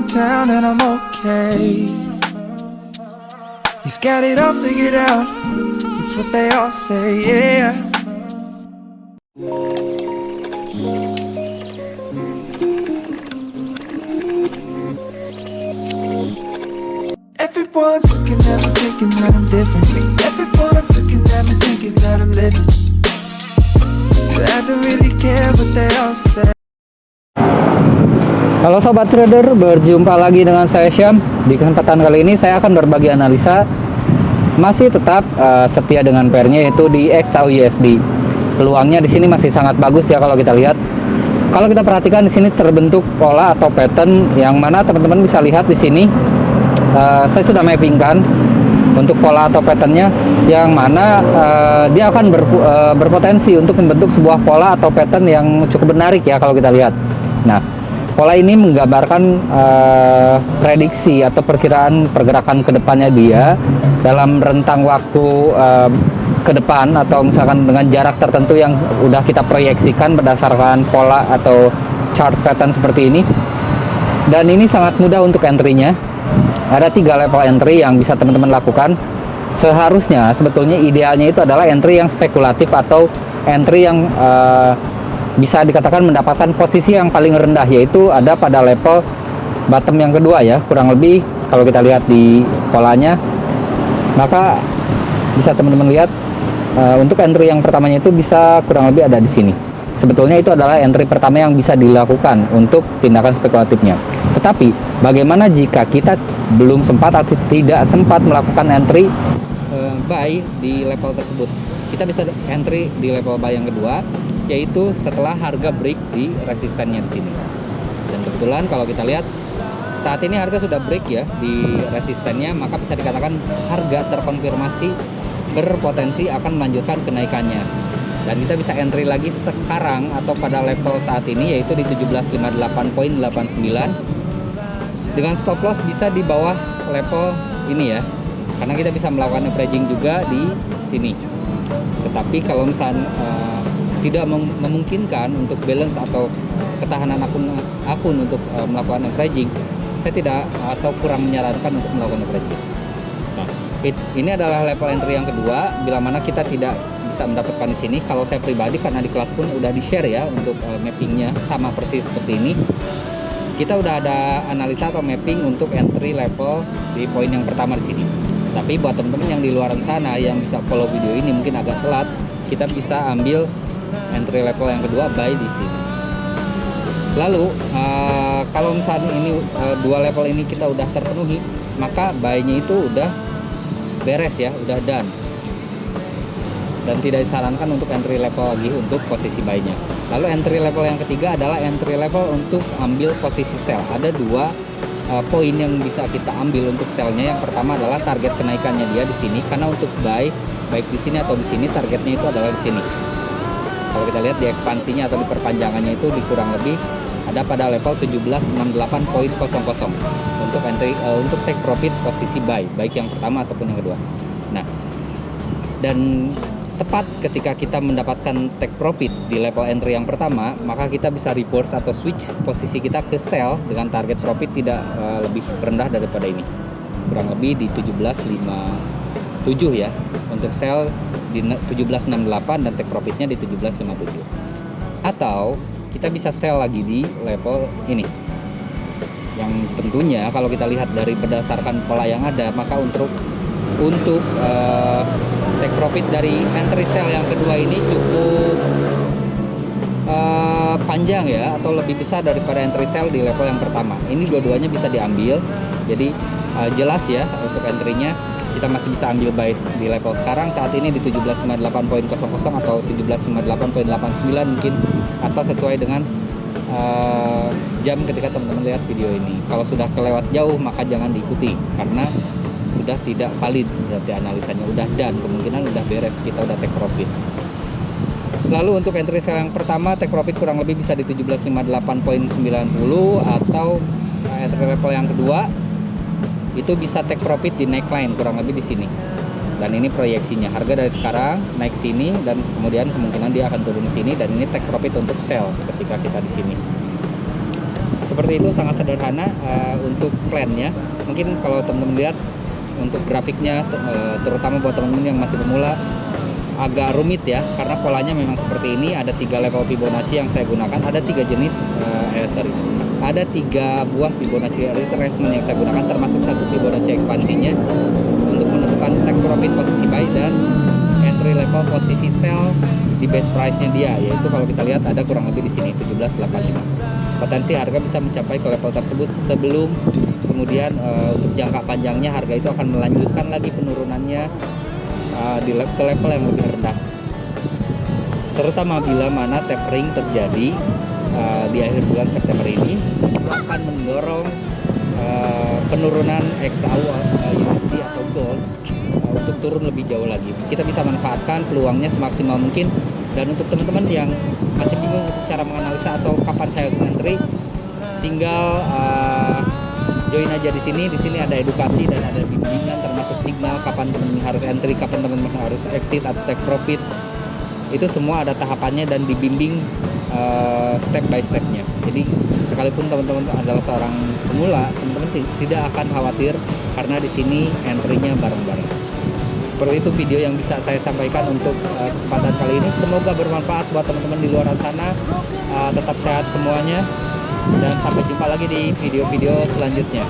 around town and I'm okay. He's got it all figured out, it's what they all say, yeah. Everyone's looking at me thinking that I'm different. Everyone's looking at me thinking that I'm living, but I don't really care what they all say. Halo Sobat Trader, berjumpa lagi dengan saya Syam. Di kesempatan kali ini saya akan berbagi analisa masih tetap setia dengan pairnya, yaitu di XAUUSD. Peluangnya di sini masih sangat bagus ya kalau kita lihat. Kalau kita perhatikan di sini terbentuk pola atau pattern yang mana teman-teman bisa lihat di sini. Saya sudah mappingkan untuk pola atau patternnya, yang mana dia akan berpotensi untuk membentuk sebuah pola atau pattern yang cukup menarik ya kalau kita lihat. Nah, pola ini menggambarkan prediksi atau perkiraan pergerakan kedepannya dia dalam rentang waktu ke depan, atau misalkan dengan jarak tertentu yang udah kita proyeksikan berdasarkan pola atau chart pattern seperti ini. Dan ini sangat mudah untuk entry-nya. Ada 3 level entry yang bisa teman-teman lakukan. Seharusnya sebetulnya idealnya itu adalah entry yang spekulatif atau entry yang bisa dikatakan mendapatkan posisi yang paling rendah, yaitu ada pada level bottom yang kedua ya, kurang lebih kalau kita lihat di polanya. Maka bisa teman-teman lihat untuk entry yang pertamanya itu bisa kurang lebih ada di sini. Sebetulnya itu adalah entry pertama yang bisa dilakukan untuk tindakan spekulatifnya. Tetapi bagaimana jika kita belum sempat atau tidak sempat melakukan entry buy di level tersebut? Kita bisa entry di level buy yang kedua, yaitu setelah harga break di resistennya di sini. Dan kebetulan kalau kita lihat saat ini harga sudah break ya di resistennya, maka bisa dikatakan harga terkonfirmasi berpotensi akan melanjutkan kenaikannya. Dan kita bisa entry lagi sekarang atau pada level saat ini, yaitu di 1758.89 dengan stop loss bisa di bawah level ini ya, karena kita bisa melakukan averaging juga di sini. Tetapi kalau misalnya tidak memungkinkan untuk balance atau ketahanan akun untuk melakukan averaging, saya tidak atau kurang menyarankan untuk melakukan averaging. Nah, ini adalah level entry yang kedua bila mana kita tidak bisa mendapatkan di sini. Kalau saya pribadi, karena di kelas pun udah di share ya untuk mappingnya sama persis seperti ini. Kita udah ada analisa atau mapping untuk entry level di poin yang pertama di sini. Tapi buat teman-teman yang di luar sana yang bisa follow video ini mungkin agak telat, kita bisa ambil entry level yang kedua buy di sini. Lalu kalau misalnya ini 2 level ini kita udah terpenuhi, maka buy-nya itu udah beres ya, udah done. Dan tidak disarankan untuk entry level lagi untuk posisi buy-nya. Lalu entry level yang ketiga adalah entry level untuk ambil posisi sell. Ada 2 poin yang bisa kita ambil untuk sell-nya. Yang pertama adalah target kenaikannya dia di sini, karena untuk buy baik di sini atau di sini targetnya itu adalah di sini. Kalau kita lihat di ekspansinya atau di perpanjangannya itu di kurang lebih ada pada level 1768.00 untuk entry untuk take profit posisi buy baik yang pertama ataupun yang kedua. Nah, dan tepat ketika kita mendapatkan take profit di level entry yang pertama, maka kita bisa reverse atau switch posisi kita ke sell dengan target profit tidak lebih rendah daripada ini, kurang lebih di 1757 ya, untuk sell di 1768 dan take profitnya di 1757. Atau kita bisa sell lagi di level ini, yang tentunya kalau kita lihat dari berdasarkan pola yang ada, maka untuk take profit dari entry sell yang kedua ini cukup panjang ya, atau lebih besar daripada entry sell di level yang pertama. Ini dua-duanya bisa diambil, jadi jelas ya untuk entry-nya kita masih bisa ambil buy di level sekarang saat ini di 1758.00 atau 1758.89 mungkin, atau sesuai dengan jam ketika teman-teman lihat video ini. Kalau sudah kelewat jauh maka jangan diikuti, karena sudah tidak valid berarti analisanya, udah done, kemungkinan udah beres, kita udah take profit. Lalu untuk entry sell yang pertama take profit kurang lebih bisa di 1758.90, atau entry level yang kedua itu bisa take profit di neckline kurang lebih di sini. Dan ini proyeksinya, harga dari sekarang naik sini dan kemudian kemungkinan dia akan turun sini, dan ini take profit untuk sell ketika kita di sini. Seperti itu, sangat sederhana untuk plannya. Mungkin kalau teman-teman lihat untuk grafiknya, terutama buat teman-teman yang masih pemula, agak rumit ya, karena polanya memang seperti ini. Ada 3 level Fibonacci yang saya gunakan, ada 3 jenis, ada 3 buah Fibonacci retracement yang saya gunakan, termasuk 1 Fibonacci ekspansinya untuk menentukan take profit posisi buy dan entry level posisi sell di base price-nya dia, yaitu kalau kita lihat ada kurang lebih di sini 1785. Potensi harga bisa mencapai ke level tersebut sebelum kemudian untuk jangka panjangnya harga itu akan melanjutkan lagi penurunannya ke level yang lebih rendah, terutama bila mana tapering terjadi di akhir bulan September ini, itu akan mendorong penurunan XAU USD atau gold untuk turun lebih jauh lagi. Kita bisa manfaatkan peluangnya semaksimal mungkin. Dan untuk teman-teman yang masih bingung untuk cara menganalisa atau kapan saya harus entry, tinggal join aja di sini. Di sini ada edukasi dan ada bimbingan, termasuk signal kapan teman-teman harus entry, kapan teman-teman harus exit atau take profit. Itu semua ada tahapannya dan dibimbing step by stepnya. Jadi sekalipun teman-teman adalah seorang pemula, teman-teman tidak akan khawatir karena di sini entry-nya bareng-bareng. Seperti itu video yang bisa saya sampaikan untuk kesempatan kali ini. Semoga bermanfaat buat teman-teman di luar sana. Tetap sehat semuanya dan sampai jumpa lagi di video-video selanjutnya.